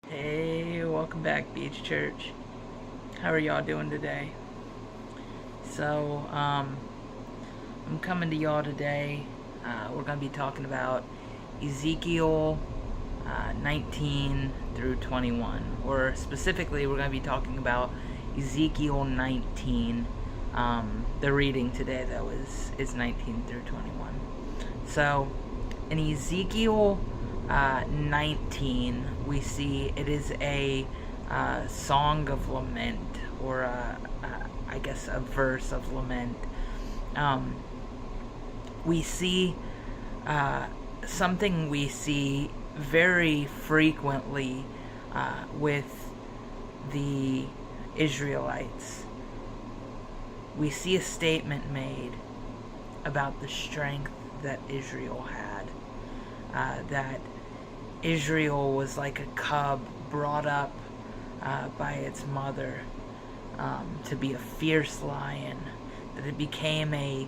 Hey, welcome back, Beach Church. How are y'all doing today? I'm coming to y'all today. We're going to be talking about Ezekiel 19 through 21. Or specifically, we're going to be talking about Ezekiel 19. The reading today, though, is 19 through 21. So, in Ezekiel 19, we see it is a song of lament, or I guess a verse of lament. We see something we see very frequently with the Israelites. We see a statement made about the strength that Israel had, that Israel was like a cub brought up by its mother to be a fierce lion, that it became a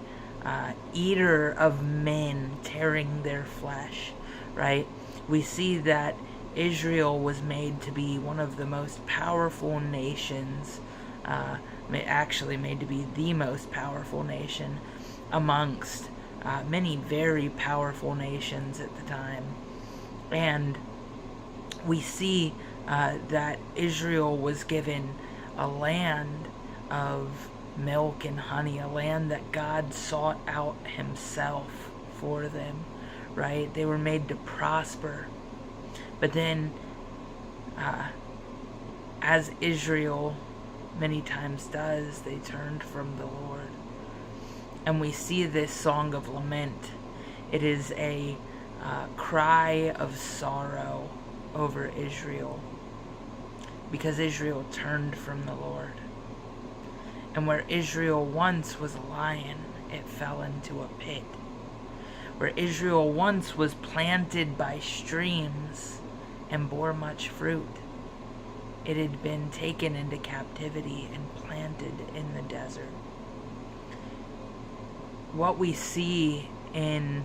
eater of men, tearing their flesh, right? We see that Israel was made to be one of the most powerful nations, actually made to be the most powerful nation amongst many very powerful nations at the time. And we see that Israel was given a land of milk and honey, a land that God sought out himself for them, right? They were made to prosper. But then, as Israel many times does, they turned from the Lord. And we see this song of lament. It is a cry of sorrow over Israel, because Israel turned from the Lord. And where Israel once was a lion, it fell into a pit. Where Israel once was planted by streams and bore much fruit, it had been taken into captivity and planted in the desert. What we see in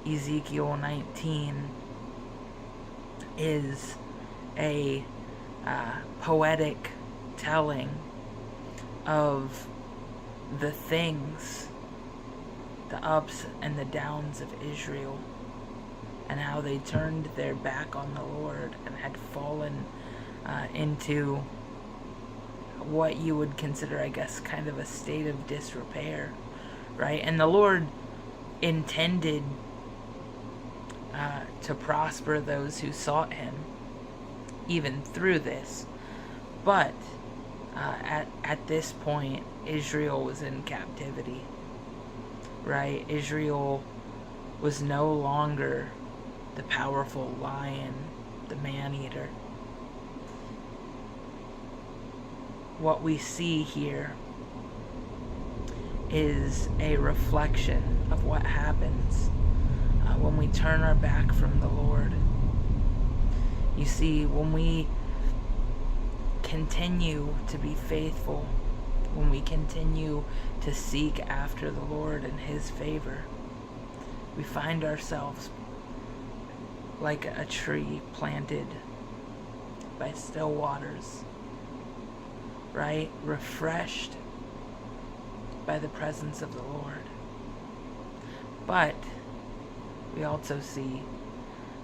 Ezekiel 19 is a poetic telling of the things, the ups and the downs of Israel, and how they turned their back on the Lord and had fallen into what you would consider, I guess, kind of a state of disrepair, right? And the Lord intended to prosper those who sought him, even through this. But at this point, Israel was in captivity, right? Israel was no longer the powerful lion, the man-eater. What we see here is a reflection of what happens when we turn our back from the Lord. You see, when we continue to be faithful, when we continue to seek after the Lord and his favor, we find ourselves like a tree planted by still waters, right? Refreshed by the presence of the Lord. But we also see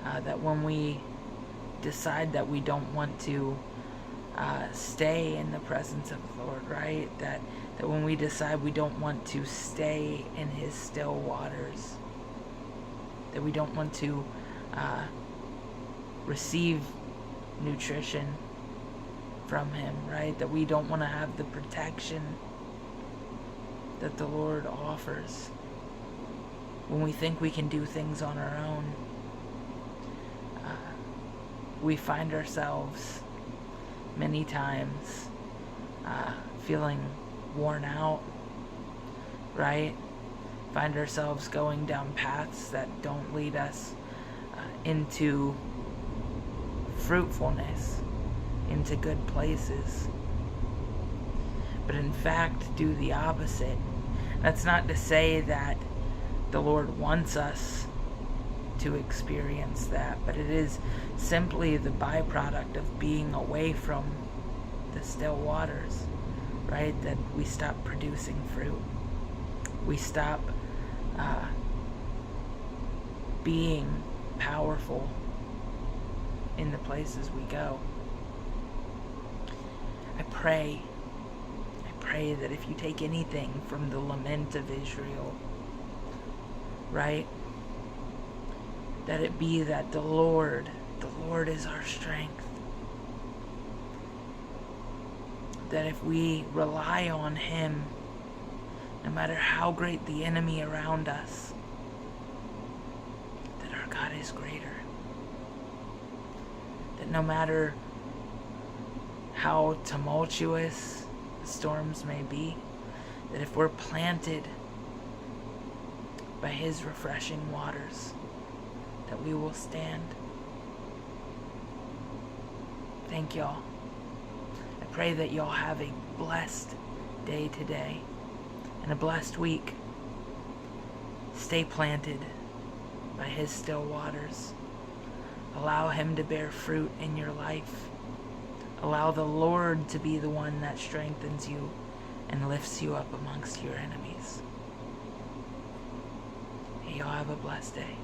that when we decide that we don't want to stay in the presence of the Lord, right? That when we decide we don't want to stay in his still waters, that we don't want to receive nutrition from him, right? That we don't want to have the protection that the Lord offers. When we think we can do things on our own, we find ourselves many times feeling worn out, right? Find ourselves going down paths that don't lead us into fruitfulness, into good places, but in fact do the opposite. That's not to say that the Lord wants us to experience that, but it is simply the byproduct of being away from the still waters, right? That we stop producing fruit. We stop being powerful in the places we go. I pray that if you take anything from the lament of Israel, right, that it be that the Lord is our strength. That if we rely on Him, no matter how great the enemy around us, that our God is greater. That no matter how tumultuous the storms may be, that if we're planted by His refreshing waters, that we will stand. Thank y'all. I pray that y'all have a blessed day today and a blessed week. Stay planted by His still waters. Allow Him to bear fruit in your life. Allow the Lord to be the one that strengthens you and lifts you up amongst your enemies. Hey, y'all have a blessed day.